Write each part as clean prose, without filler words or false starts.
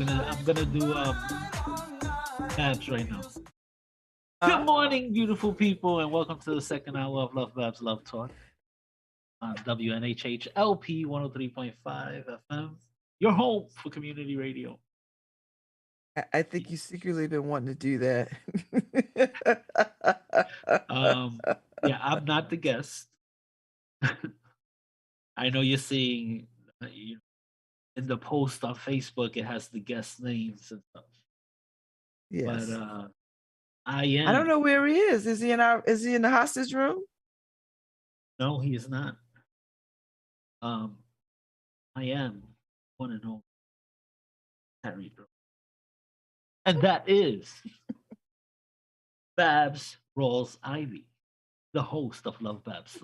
I'm gonna do Babz right now. Good Uh, morning, beautiful people, and welcome to the second hour of LoveBabz Love Talk on WNHHLP 103.5 FM. Your home for community radio. I think you secretly been wanting to do that. Um, yeah, I'm not the guest. I know you're seeing in the post on Facebook, it has the guest names and stuff, but Yes. I I don't am. know where he is. Is he in the hostage room? No, he is not. Um, I am one and only Harry, and that is Babz Rawls-Ivy, the host of LoveBabz.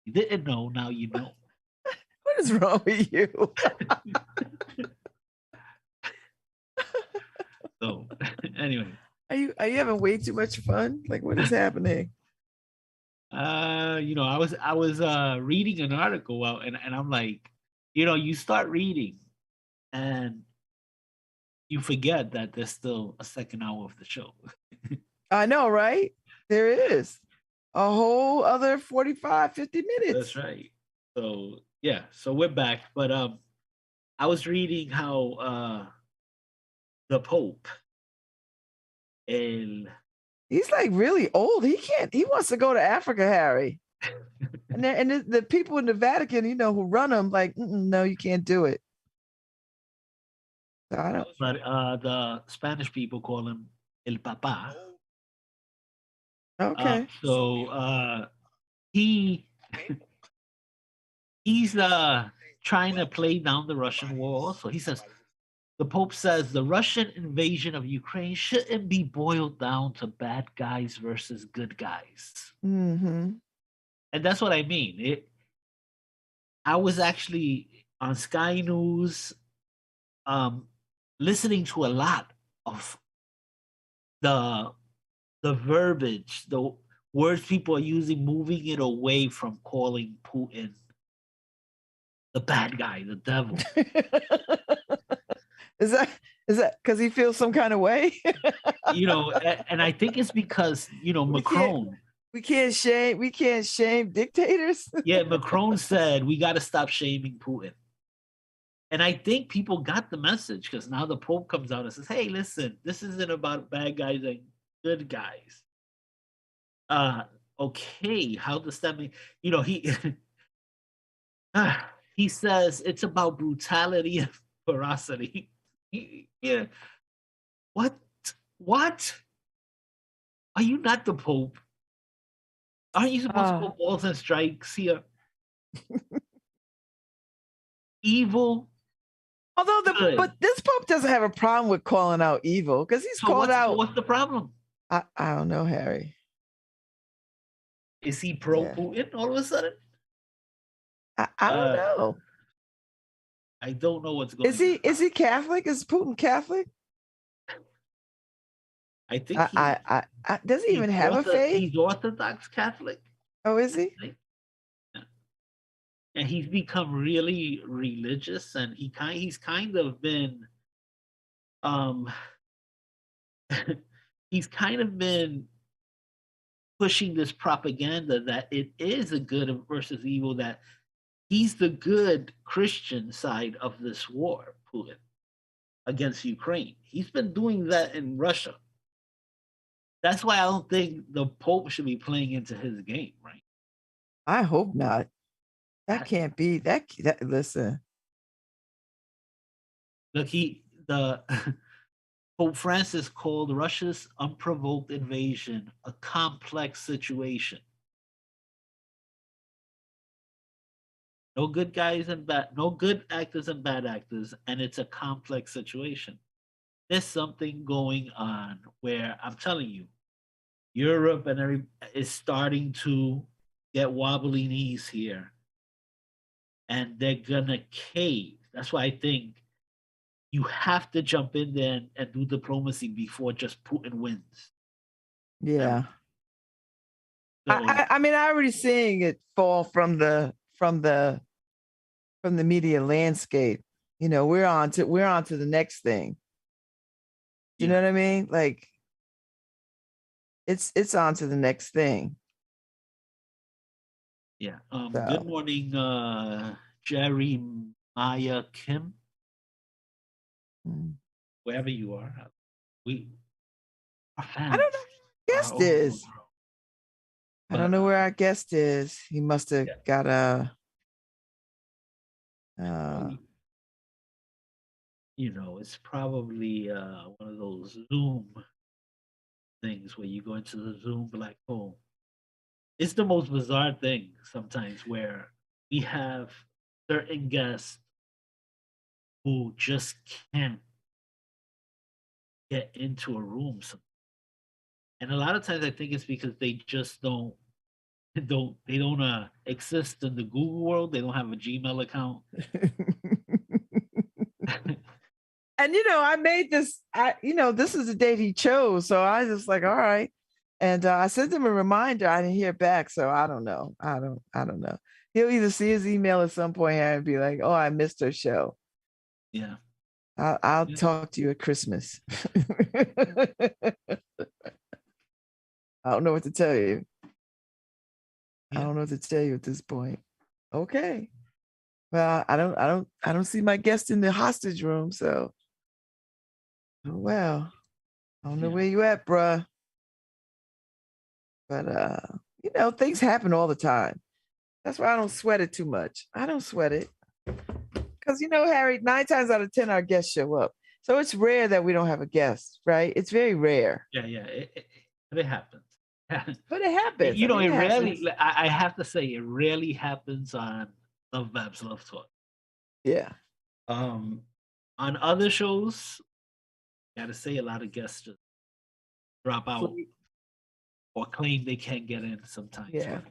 You didn't know, now you know. What is wrong with you? So, anyway, Are you having way too much fun? Like, what is happening? I was reading an article out, and I'm like, you start reading, and you forget that there's still a second hour of the show. I know, right? There is a whole other 45, 50 That's minutes. right. So yeah, so we're back, but I was reading how the Pope and He's like really old. He wants to go to Africa, Harry. And the people in the Vatican, who run them, like, no, you can't do it. So I don't. but the Spanish people call him El Papa. Okay. He he's trying to play down the Russian war. So he says the Pope says the Russian invasion of Ukraine shouldn't be boiled down to bad guys versus good guys. Mm-hmm. And that's what I mean. I was actually on Sky News listening to a lot of the verbiage, the words people are using, moving it away from calling Putin the bad guy, the devil. Is that because he feels some kind of way? And I think it's because Macron. We can't shame dictators. Yeah, Macron said we got to stop shaming Putin. And I think people got the message because now the Pope comes out and says, "Hey, listen, this isn't about bad guys and good guys." Okay, how does that mean? He he says it's about brutality and ferocity. Yeah. What? What? Are you not the Pope? Aren't you supposed to call balls and strikes here? Evil. But this Pope doesn't have a problem with calling out evil because he's called out. What's the problem? I don't know, Harry. Is he pro Putin all of a sudden? I don't know. I don't know what's going on. Is he Catholic? Is Putin Catholic? I think does he even have a faith? He's Orthodox Catholic. Oh, is he? Yeah. And he's become really religious, and he's kind of been he's kind of been pushing this propaganda that it is a good versus evil, that he's the good Christian side of this war, Putin, against Ukraine. He's been doing that in Russia. That's why I don't think the Pope should be playing into his game, right? I hope not. That can't be that. Listen. Look, the Pope Francis called Russia's unprovoked invasion a complex situation. No good guys and no good actors and bad actors, and it's a complex situation. There's something going on where I'm telling you, Europe and is starting to get wobbly knees here, and they're gonna cave. That's why I think you have to jump in there and do diplomacy before just Putin wins. Yeah. I mean, I already seeing it fall from the media landscape. We're on to the next thing. You know Yeah. what I mean? Like it's on to the next thing. Yeah. Good So morning, Jerry Maya Kim, mm. wherever you are. We our I don't fans know who our are guest all over the is. world. I don't But know where our guest is. He must have yeah, got a probably, it's probably one of those Zoom things where you go into the Zoom black hole. It's the most bizarre thing sometimes where we have certain guests who just can't get into a room. And a lot of times I think it's because they just don't exist in the Google world. They don't have a Gmail account. and I made this. This is the date he chose, so I just like, all right. And I sent him a reminder. I didn't hear back, so I don't know. I don't know. He'll either see his email at some point and be like, "Oh, I missed her show." Yeah. I'll Yeah. talk to you at Christmas. I don't know what to tell you. I Yeah. don't know what to tell you at this point. Okay. Well, I don't see my guest in the hostage room, so oh well. I don't know Yeah. where you at, bruh. But things happen all the time. That's why I don't sweat it too much. I don't sweat it. Because Harry, 9 times out of 10 our guests show up. So it's rare that we don't have a guest, right? It's very rare. Yeah. Yeah. It happens. But it happens. I mean, It it rarely. happens. I have to say, it rarely happens on LoveBabz Love Talk. Yeah. Um, on other shows, gotta say, a lot of guests just drop out Fle- or claim they can't get in sometimes. Yeah.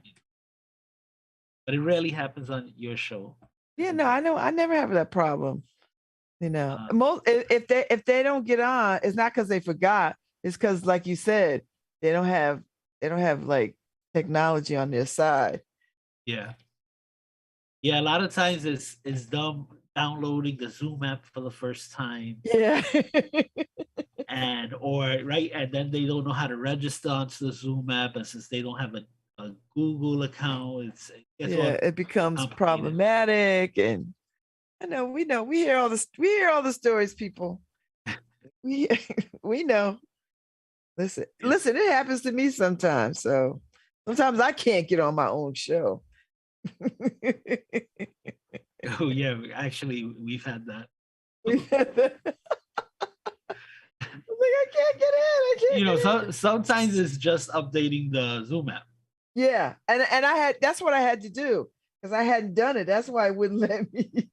But it rarely happens on your show. Yeah, no, I know. I never have that problem. Uh, Most if they don't get on, it's not because they forgot. It's because, like you said, they don't have like technology on their side. yeah, yeah. A lot of times it's them downloading the Zoom app for the first time, Yeah. and then they don't know how to register onto the Zoom app, and since they don't have a Google account, it's Yeah, all it becomes complicated. problematic, and I know we know we hear all this we hear all the stories, people. We we know. Yeah. Listen, it happens to me sometimes. So sometimes I can't get on my own show. Oh yeah, actually, we've had that. I was like, I can't get in. I can't get in. Sometimes it's just updating the Zoom app. Yeah, and I had that's what I had to do because I hadn't done it. That's why it wouldn't let me.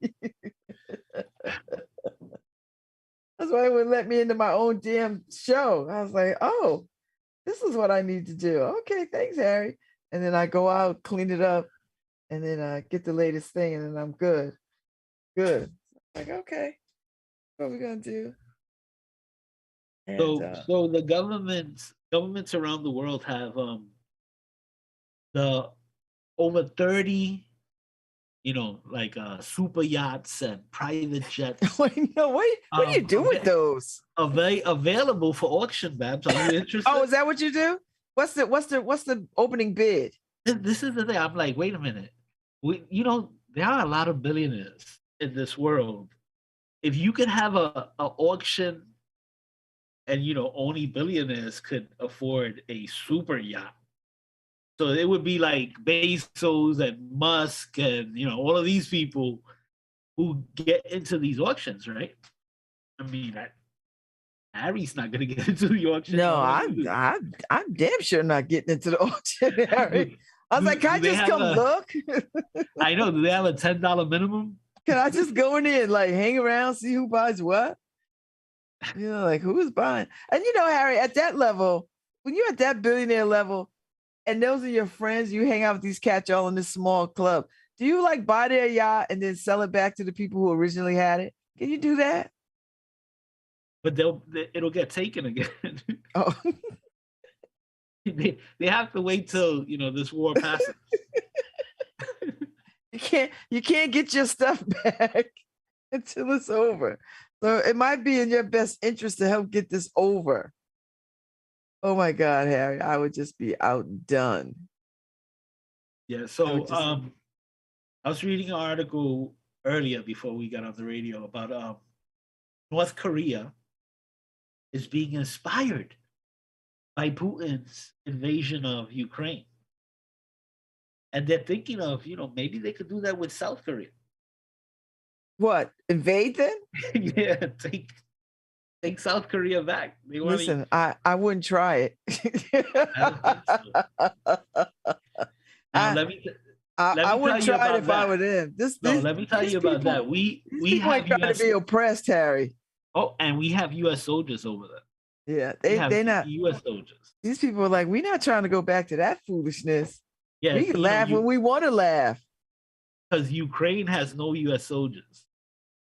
That's why it wouldn't let me into my own damn show. I was like, oh, this is what I need to do. Okay, thanks, Harry. And then I go out, clean it up, and then I get the latest thing, and then I'm good. Good. Like, okay, what are we gonna do? And So the governments around the world have the over 30, like super yachts and private jets wait, no, wait, what do you do with those? available for auction, Babs. Are you Oh, interested? is that what you do? What's the opening bid? This is the thing. I'm like, wait a minute. There are a lot of billionaires in this world. If you could have a auction, and only billionaires could afford a super yacht. So it would be like Bezos and Musk and all of these people who get into these auctions, right? I mean, Harry's not going to get into the auction. No, Nor are I'm you. I'm I'm damn sure not getting into the auction, Do, Harry. I was like, can I do they just have come a? look? I know. Do they have a $10 minimum? Can I just go in there and like hang around, see who buys what? Like who's buying? And Harry, at that level, when you're at that billionaire level, and those are your friends, you hang out with these cats all in this small club. Do you like buy their yacht and then sell it back to the people who originally had it? Can you do that? But it'll get taken again. Oh, They have to wait till this war passes. you can't get your stuff back until it's over. So it might be in your best interest to help get this over. Oh my God, Harry, I would just be outdone. Yeah. I would So just I was reading an article earlier before we got on the radio about North Korea is being inspired by Putin's invasion of Ukraine. And they're thinking of, maybe they could do that with South Korea. what? Invade them? Yeah, take South Korea back. They want to. Listen, I wouldn't try it. I don't think so. Now I let I me tell wouldn't you try it about if I that. were them. No, let me tell These you about people, that. We these we people ain't have trying to U.S. be oppressed, Harry. Oh, and we have U.S. soldiers over there. Yeah, We have they not. U.S. soldiers. These people are like, we're not trying to go back to that foolishness. We Yes, can laugh when we want to laugh. because Ukraine has no U.S. soldiers.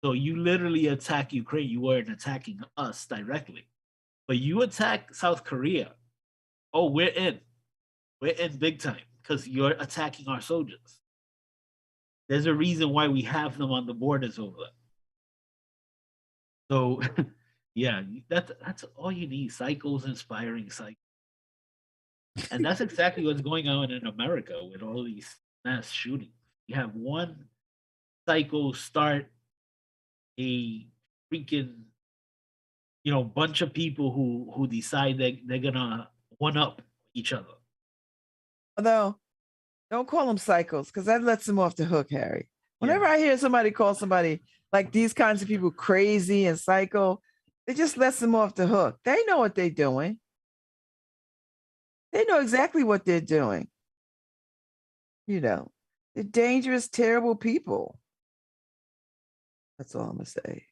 So you literally attack Ukraine. You weren't attacking us directly, but you attack South Korea. Oh, we're in. We're in big time because you're attacking our soldiers. There's a reason why we have them on the borders over there. So, yeah, that's all you need. Psychos inspiring psychos, and that's exactly what's going on in America with all these mass shootings. You have one psycho start a freaking bunch of people who decide that they're gonna one up each other. Although, don't call them psychos because that lets them off the hook, Harry. Whenever I hear somebody call somebody like these kinds of people crazy and psycho, it just lets them off the hook. They know what they're doing. They know exactly what they're doing. They're dangerous, terrible people. That's all I'm gonna say.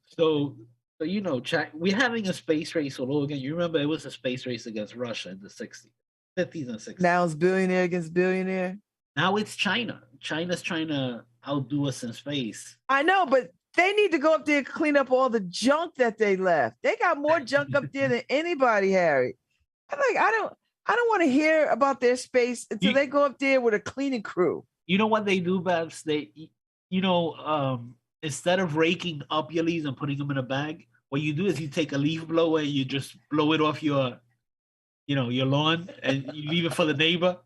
So we're having a space race all over again. You remember it was a space race against Russia in the 60s, 50s, and 60s. Now it's billionaire against billionaire. Now it's China. China's trying to outdo us in space. I know, but they need to go up there and clean up all the junk that they left. They got more junk up there than anybody, Harry. I'm like, I don't want to hear about their space until they go up there with a cleaning crew. You know what they do, Babz? They, instead of raking up your leaves and putting them in a bag, what you do is you take a leaf blower and you just blow it off your lawn and you leave it for the neighbor.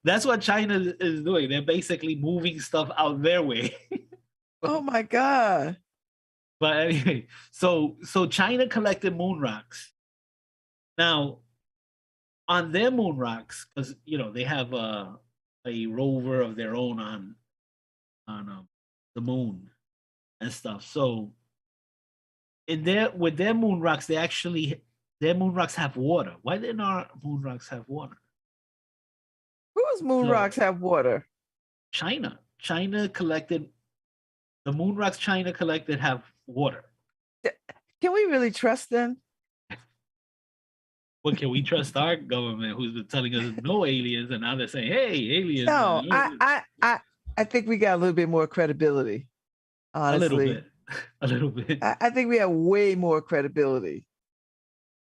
That's what China is doing. They're basically moving stuff out their way. Oh my God. But anyway, so China collected moon rocks. Now, on their moon rocks, because they have a rover of their own on the moon and stuff. So with their moon rocks, their moon rocks have water. Why didn't our moon rocks have water? Whose moon rocks have water? China. China collected the moon rocks. China collected have water. Can we really trust them? Well, can we trust our government who's been telling us no aliens, and now they're saying, "Hey, aliens"? No, I think we got a little bit more credibility. Honestly, a little bit. I think we have way more credibility.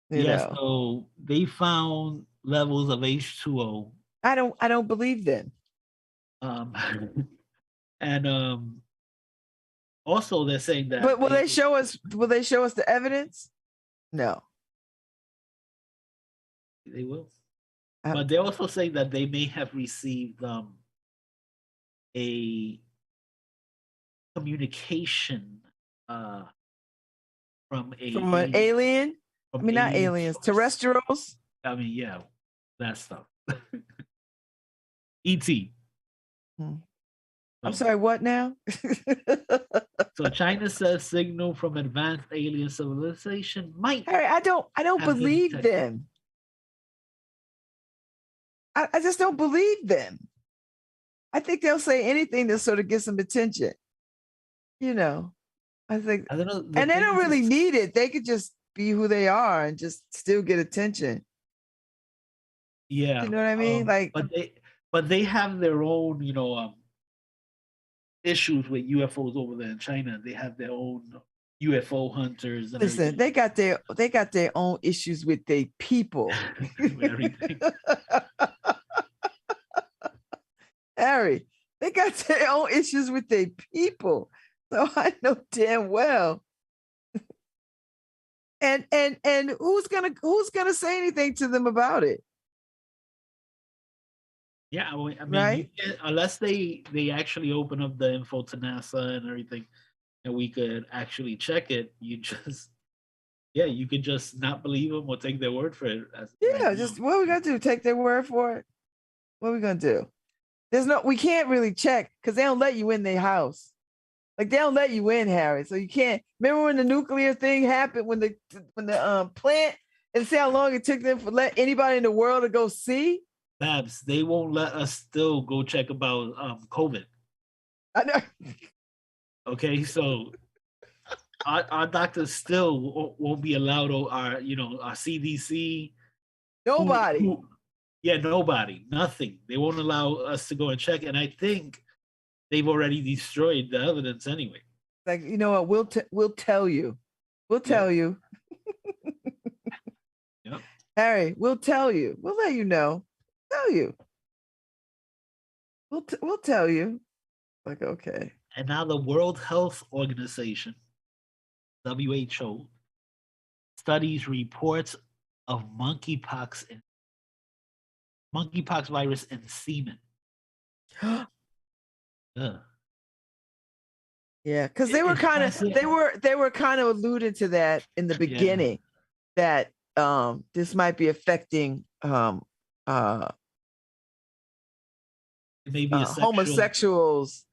Yes. So they found levels of H2O. I don't believe them. And also they're saying that. But will they show us? Will they show us the evidence? No. They will. But they also say that they may have received a communication from an alien. I mean, not aliens, terrestrials. I mean, yeah, that stuff. E.T. I'm sorry, what now? So China says signal from advanced alien civilization might. Harry, I don't believe them. I just don't believe them. I think they'll say anything to sort of get some attention. I think, I don't know, and they don't really need it. They could just be who they are and just still get attention. Yeah, you know what I mean? But they have their own, issues with UFOs over there in China. They have their own UFO hunters. And listen, they got their own issues with their people. Everything. Harry, They got their own issues with their people. So I know damn well. And who's gonna say anything to them about it? Yeah, I mean, you Right? can't unless they actually open up the info to NASA and everything, and we could actually check it. You just yeah, you could just not believe them or take their word for it as right Yeah, now. just what we gotta do? Take their word for it? What are we gonna do? We can't really check because they don't let you in their house. Like they don't let you in, Harry. So you can't remember when the nuclear thing happened when the plant and see how long it took them for let anybody in the world to go see? Babs, they won't let us still go check about COVID. I know Okay, so our doctors still won't be allowed, or our our CDC, nobody. who yeah, nobody, nothing. They won't allow us to go and check, and I think they've already destroyed the evidence anyway. Like, you know what, we'll tell you. We'll Yep, tell you. yep. Harry, we'll tell you. We'll let you know. Tell you. We'll tell you. Like, okay. And now the World Health Organization, WHO, studies reports of monkeypox virus in semen. Ugh. Yeah, because It's they were kind of alluding to that in the yeah, beginning that this might be affecting uh it may be a sexual. homosexuals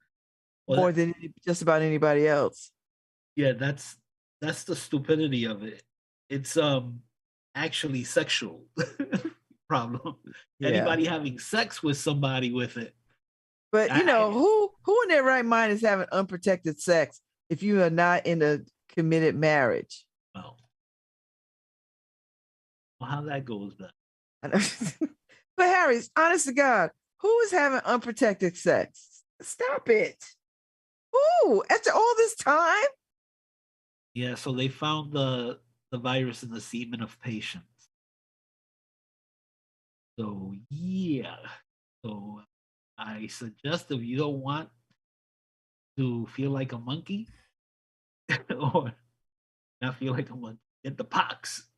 Well, more than just about anybody else. yeah, that's the stupidity of it. It's actually sexual problem. Yeah. Anybody having sex with somebody with it. But you I know, who in their right mind is having unprotected sex if you are not in a committed marriage? well, how that goes, but But Harry's honest to God, who is having unprotected sex? Stop it. Who? After all this time? yeah, so they found the virus in the semen of patients. So yeah. So I suggest if you don't want to feel like a monkey or not feel like a monkey, get the pox.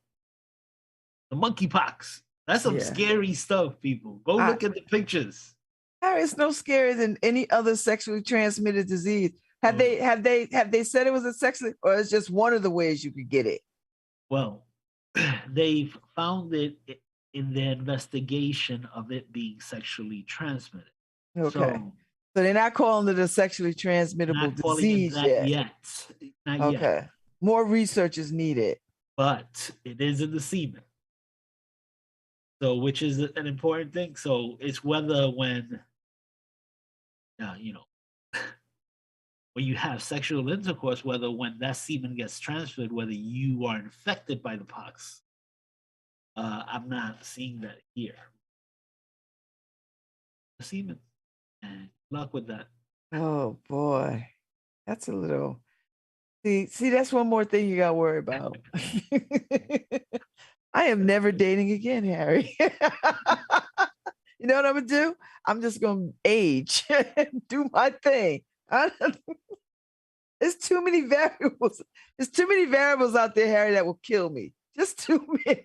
The monkey pox. That's some Yeah. scary stuff, people. Go I, look at the pictures. Harry's no scarier than any other sexually transmitted disease. Oh, Have they said it was a sexually or it's just one of the ways you could get it? well, they've found it in the investigation of it being sexually transmitted. Okay. So, So they're not calling it a sexually transmittable not calling it disease that yet. yet. Not yet. Okay. More research is needed. But it is in the semen. So, which is an important thing. So, it's whether when, you know, when you have sexual intercourse, whether when that semen gets transferred, whether you are infected by the pox. I'm not seeing that here. The semen. And good luck with that. Oh boy. That's a little see, that's one more thing you gotta worry about. I am never dating again, Harry. You know what I'm gonna do? I'm just gonna age and do my thing. There's too many variables. There's too many variables out there, Harry, that will kill me. Just too many.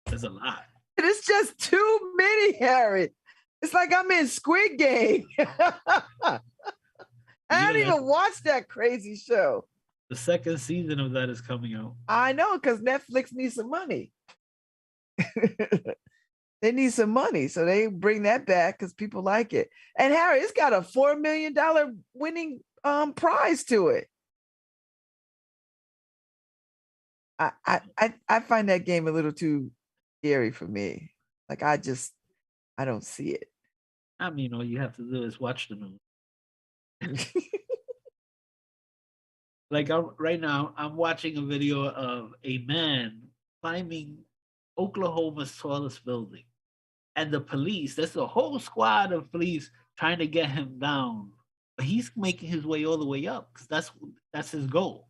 There's a lot. It's just too many, Harry. It's like I'm in Squid Game. I Yeah, don't even watch that crazy show. the second season of that is coming out. I know because Netflix needs some money. They need some money, so they bring that back because people like it. And Harry, it's got a $4 million winning prize to it. I find that game a little too scary for me. Like I don't see it. I mean, all you have to do is watch the movie. Like right now, I'm watching a video of a man climbing Oklahoma's tallest building, and the police. There's a whole squad of police trying to get him down, but he's making his way all the way up because that's his goal.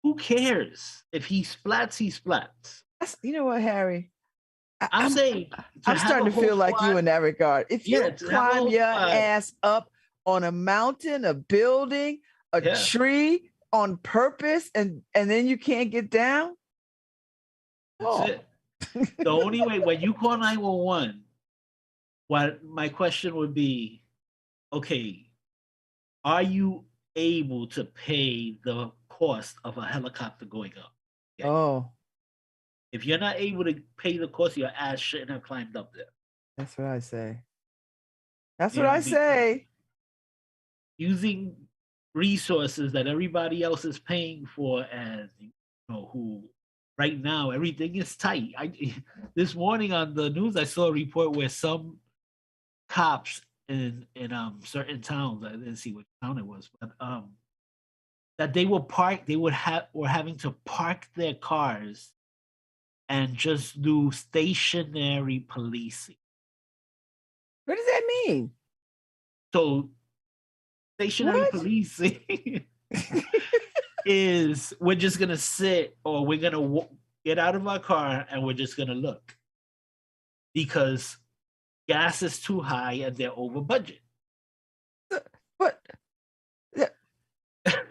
Who cares if he splats? He splats. You know what, Harry? I'm saying to I'm have a starting to whole feel like you squad. in that regard. If Yeah, you to have a climb whole your squad. ass up on a mountain, a building, a Yeah, tree on purpose, and then you can't get down, that's oh, it. The only way when you call 911, what my question would be, okay, are you able to pay the cost of a helicopter going up? Okay. oh, If you're not able to pay the cost, your ass shouldn't have climbed up there. that's what I say. That's what You know, I because say. using resources that everybody else is paying for, and who right now everything is tight. I this morning on the news I saw a report where some cops in certain towns, I didn't see what town it was, but that they were having to park their cars and just do stationary policing. What does that mean? So stationary What? policing is we're just gonna sit, or we're gonna get out of our car and we're just gonna look because gas is too high and they're over budget. What?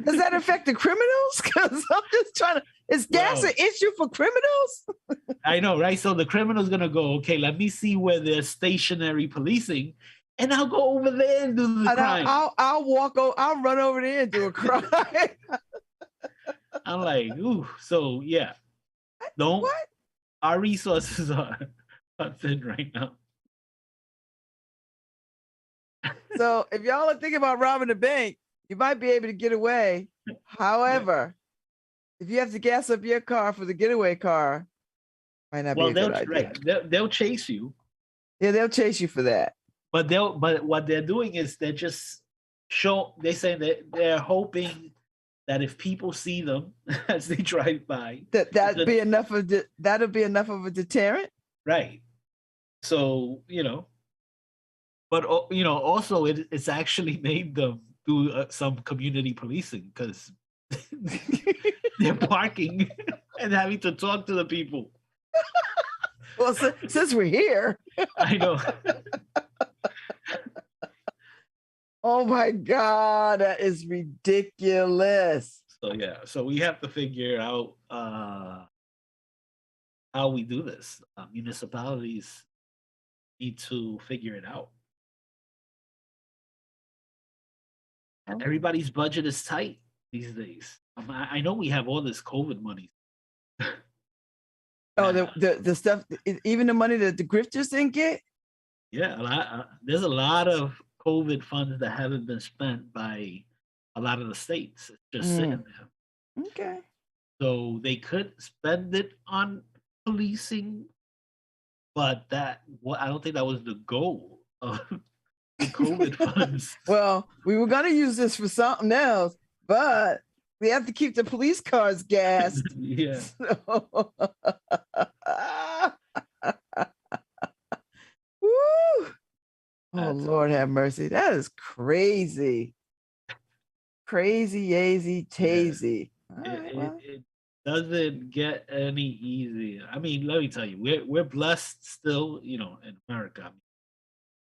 Does that affect the criminals? Because I'm just trying to. Is gas an Well, issue for criminals? I know, right? So the criminal's gonna go, okay, let me see where there's stationary policing, and I'll go over there and do the And crime. I'll walk over. I'll run over there and do a crime. I'm like, ooh, so yeah, don't What? our resources are thin right now. So if y'all are thinking about robbing a bank, you might be able to get away. However, if you have to gas up your car for the getaway car, might not be Well, a good idea. they'll chase you, Yeah, they'll chase you for that. but what they're doing is they're just they say that they're hoping that if people see them as they drive by, That'd be enough of that'll be enough of a deterrent. right. So but also it's actually made them do some community policing because they're parking and having to talk to the people. Well, since we're here, I know. oh my God, that is ridiculous. So yeah, so we have to figure out how we do this. Municipalities need to figure it out. Everybody's budget is tight these days. I know we have all this COVID money. Oh, the stuff, even the money that the grifters didn't get. Yeah, there's a lot of COVID funds that haven't been spent by a lot of the states. It's just sitting there. Okay. So they could spend it on policing, but I don't think that was the goal of the COVID funds. Well, we were going to use this for something else, but we have to keep the police cars gassed. Yeah. So, woo! Oh, Lord have mercy. That is crazy. Crazy, yazy, tazy. It doesn't get any easier. I mean, let me tell you, we're blessed still, in America.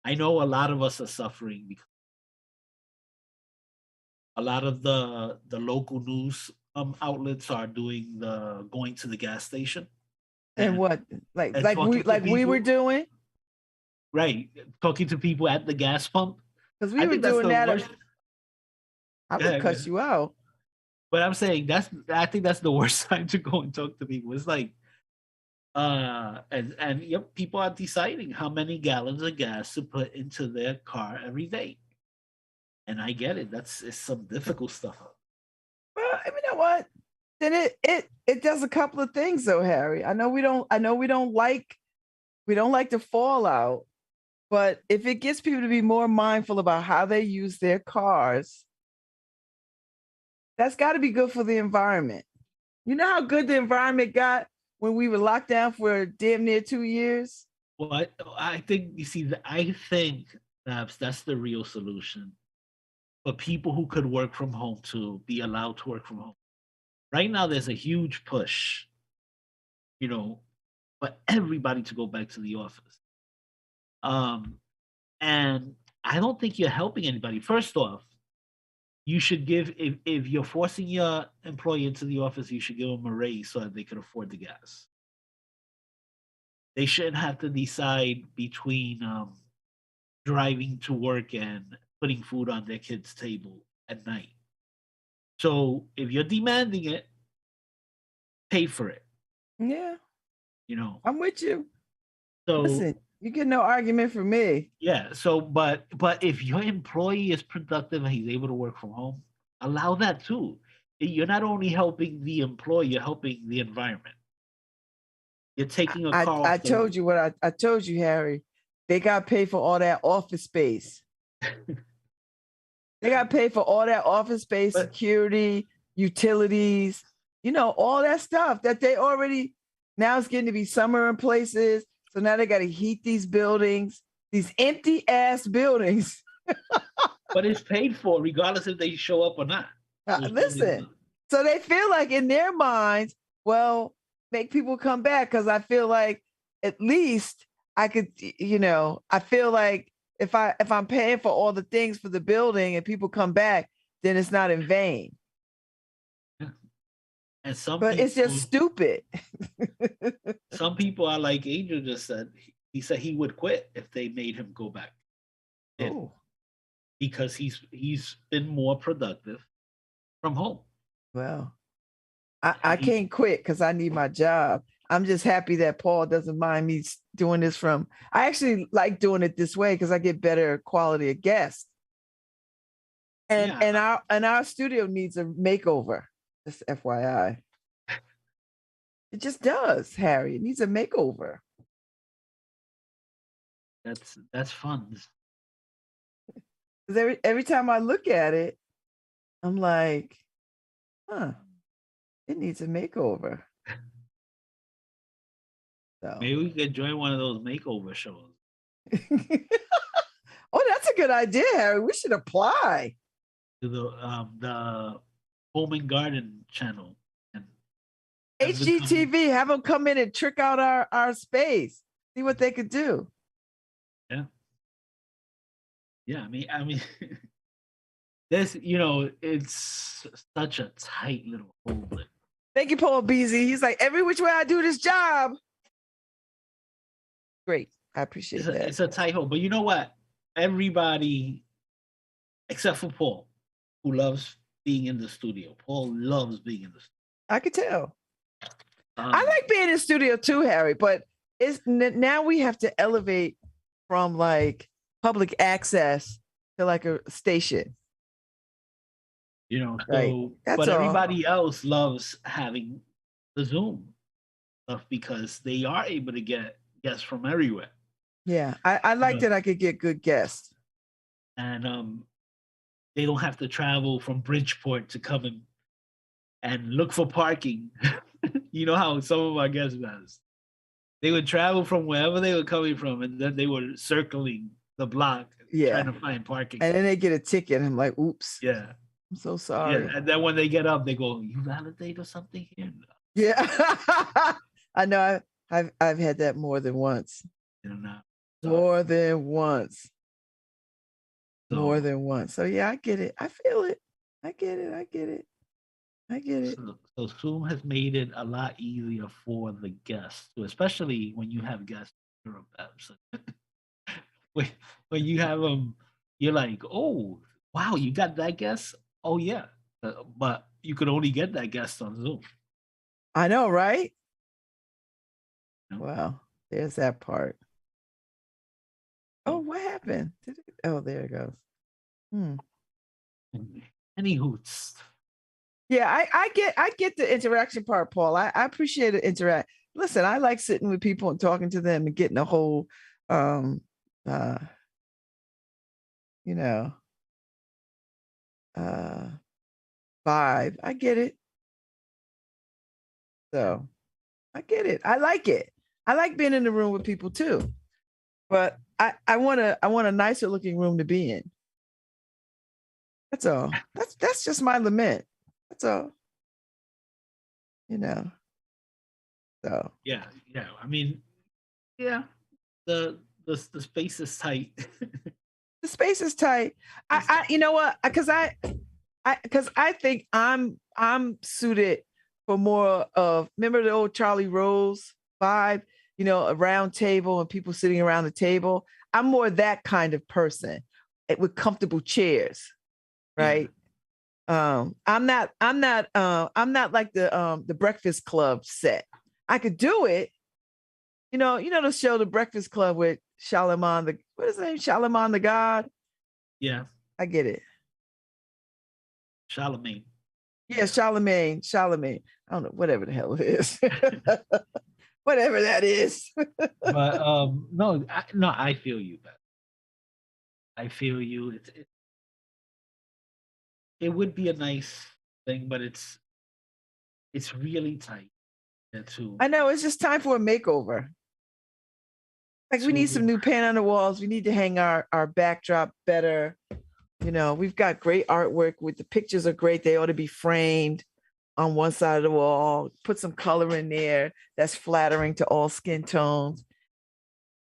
I know a lot of us are suffering because a lot of the local news outlets are doing the going to the gas station And what? Like talking to we were people. doing? Right, talking to people at the gas pump. Because we were doing that. Worst. I would cuss you out. But I'm saying I think that's the worst time to go and talk to people. It's like, and yep, people are deciding how many gallons of gas to put into their car every day. And I get it. It's some difficult stuff. Well, you know what? Then it does a couple of things though, Harry. I know we don't like the fallout, but if it gets people to be more mindful about how they use their cars, that's got to be good for the environment. You know how good the environment got when we were locked down for damn near 2 years? Well, I think you see, I think that's the real solution for people who could work from home to be allowed to work from home. Right now, there's a huge push, for everybody to go back to the office. Um, and I don't think you're helping anybody. First off, you should give if you're forcing your employee into the office, you should give them a raise so that they can afford the gas. They shouldn't have to decide between driving to work and putting food on their kids' table at night. So if you're demanding it, pay for it. Yeah, You know. I'm with you. So Listen, you get no argument from me. yeah. So but if your employee is productive and he's able to work from home, allow that too. You're not only helping the employee, you're helping the environment. You're taking a car I off the told road. you what I told you, Harry. They got paid for all that office space. They got paid for all that office space, But security, utilities, all that stuff that they already now it's getting to be summer in places. So now they got to heat these buildings, these empty ass buildings. but it's paid for regardless if they show up or not. Those buildings Listen, so they feel like in their minds, well, make people come back because I feel like at least I could, I feel like if I'm paying for all the things for the building and people come back, then it's not in vain. yeah. And But it's just stupid. some people are like Angel just said. He said he would quit if they made him go back in Oh, because he's been more productive from home. well, And I can't quit because I need my job. I'm just happy that Paul doesn't mind me doing this from. I actually like doing it this way because I get better quality of guests. And yeah, our studio needs a makeover. Just FYI, it just does, Harry. It needs a makeover. that's fun. Because every time I look at it, I'm like, huh, it needs a makeover. So, Maybe we could join one of those makeover shows. oh, that's a good idea, Harry. We should apply. To the Home and Garden channel and become HGTV, have them come in and trick out our space. See what they could do. yeah. Yeah, I mean this, it's such a tight little hole. Thank you, Paul Beasy. He's like, every which way I do this job. Great. I appreciate that. It's a tight hole. But you know what? Everybody except for Paul, who loves being in the studio. Paul loves being in the studio. I could tell. I like being in the studio too, Harry, but it's now we have to elevate from like public access to like a station. Right. So That's but all. everybody else loves having the Zoom stuff because they are able to get guests from everywhere. Yeah. I like that I could get good guests. And they don't have to travel from Bridgeport to come and look for parking. You know how some of our guests does. They would travel from wherever they were coming from, and then they were circling the block trying to find parking. And then they get a ticket. And I'm like, oops. Yeah. I'm so sorry. Yeah. And then when they get up, they go, "You validate or something here?" Yeah. I know I've had that more than once. More than once. More than once. So yeah, I get it. I feel it. I get it. I get it. I get it. So Zoom has made it a lot easier for the guests, especially when you have guests in Europe. When you have them, you're like, "Oh, wow, you got that guest? Oh yeah," but you could only get that guest on Zoom. I know, right? Wow, there's that part. Oh, what happened? Oh, there it goes. Any hoots. Yeah, I get the interaction part, Paul. I appreciate the interact. Listen, I like sitting with people and talking to them and getting a whole you know vibe. I get it. So I get it. I like it. I like being in the room with people too. But I want a nicer looking room to be in. That's all. That's just my lament. That's all. So So yeah, yeah. I mean, yeah, the space is tight. the space is tight. You know what? Because I think I'm suited for more of, remember the old Charlie Rose vibe, you know, a round table and people sitting around the table. I'm more that kind of person with comfortable chairs, Yeah, right? I'm not like the Breakfast Club set. I could do it. You know the show The Breakfast Club with Charlemagne the, what is his name? Charlemagne the God. yeah. I get it. Charlemagne. Yeah, Charlemagne. I don't know, whatever the hell it is. Whatever that is. But no, no, I feel you, Beth. I feel you. It would be a nice thing, but it's really tight. Yeah, I know it's just time for a makeover. Like we need some to new paint on the walls. We need to hang our backdrop better. You know, we've got great artwork with the pictures are great. They ought to be framed on one side of the wall. Put some color in there that's flattering to all skin tones.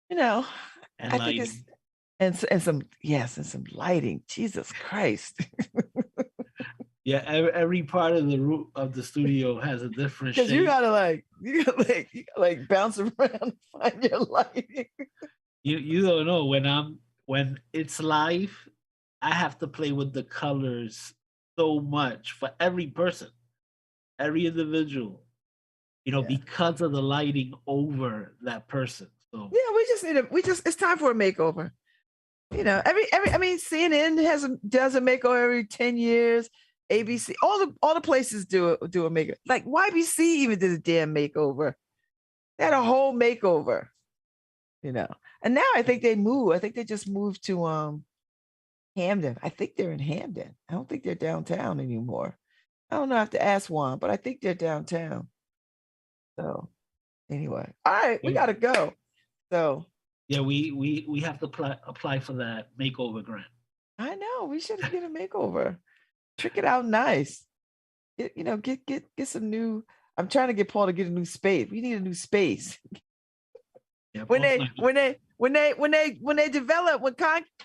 You know, and I think it's lighting. and some yes, and some lighting. Jesus Christ. Yeah, every part of the of the studio has a different Because you shape. gotta you gotta like bounce around and find your lighting. You don't know when it's live, I have to play with the colors so much for every person, every individual, Yeah. because of the lighting over that person. So Yeah, we just it's time for a makeover. You know, every I mean CNN does a makeover every 10 years. ABC, all the places do a makeover. Like YBC even did a damn makeover. They had a whole makeover, you know. And now I think they move. I think they just moved to Hamden. I think they're in Hamden. I don't think they're downtown anymore. I don't know. I have to ask Juan, but I think they're downtown. So anyway, all right, we yeah, gotta go. So yeah, we have to apply for that makeover grant. I know we should get a makeover. Trick it out nice. Get some new. I'm trying to get Paul to get a new space. We need a new space. Yeah, When Paul's they not. when they when they develop when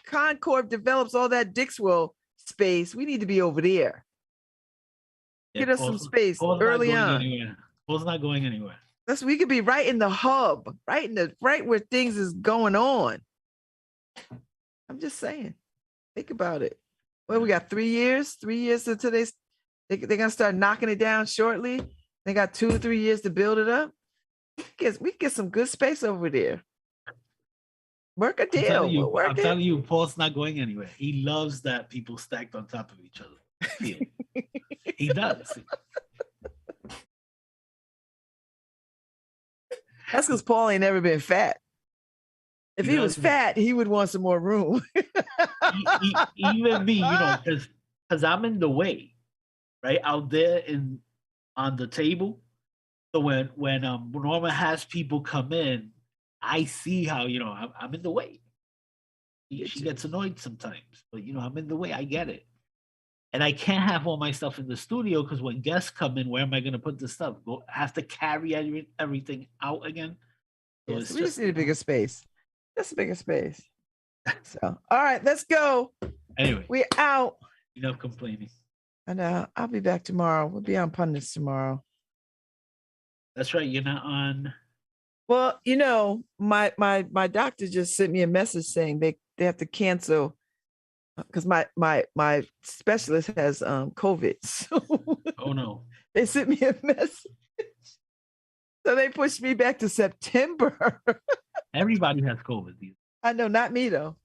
Concord develops all that Dixwell space, we need to be over there. Yeah, Get us some space Paul's not early going on. anywhere. Paul's not going anywhere. That's we could be right in the hub, right where things is going on. I'm just saying. Think about it. Well, we got 3 years, 3 years until they're gonna start knocking it down shortly. They got 2 or 3 years to build it up. We get some good space over there. Work a deal. We'll I'm work it. telling you, Paul's not going anywhere. He loves that people stacked on top of each other. I feel he does. That's because Paul ain't never been fat. If he was doesn't. fat, he would want some more room. Even me, because I'm in the way, right out there on the table. So when Norma has people come in, I see how I'm in the way. She gets annoyed sometimes, but I'm in the way. I get it, and I can't have all my stuff in the studio because when guests come in, where am I going to put the stuff? Have to carry everything out again. So Yes, it's we just just need a bigger space. Just a bigger space. So, all right, let's go. anyway. We're out. Enough complaining. And I'll be back tomorrow. We'll be on pundits tomorrow. That's right. You're not on. Well, my doctor just sent me a message saying they have to cancel because my specialist has COVID. So Oh no. they sent me a message. So they pushed me back to September. Everybody has COVID. I know, not me though.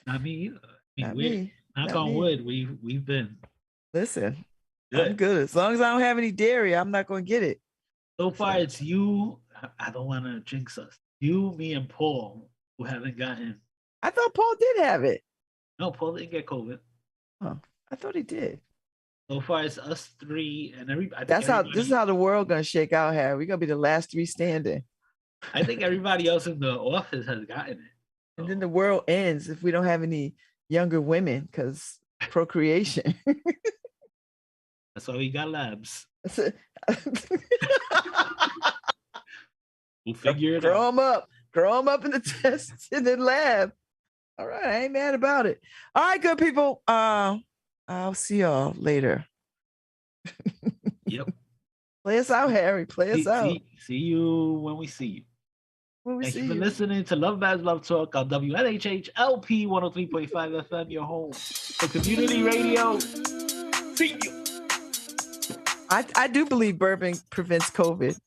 Not me either. Not me. Knock Not on me. wood. We've been Listen, good. I'm good. As long as I don't have any dairy, I'm not going to get it. So far, it's you. I don't want to jinx us. You, me, and Paul who haven't gotten. I thought Paul did have it. No, Paul didn't get COVID. Oh, I thought he did. So far, it's us three and everybody. This is how the world gonna shake out, Harry. We're gonna be the last three standing. I think everybody else in the office has gotten it. And then the world ends if we don't have any younger women because procreation. That's why we got labs. We'll figure it Grow out. them up in the test in the lab. All right, I ain't mad about it. All right, good people. I'll see y'all later. Yep. Play us out, Harry. Play us out. See you when we see you. Thank you for listening to LoveBabz Love Talk on WLHHLP 103.5 FM, your home for community radio. See you. I do believe bourbon prevents COVID.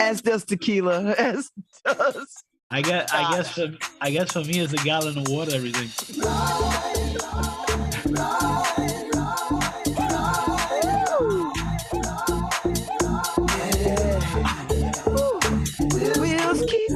As does tequila. As does. I guess for me it's a gallon of water every day. Wheels keep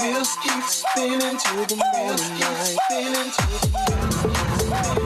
Wheels keep spinning to the moonlight.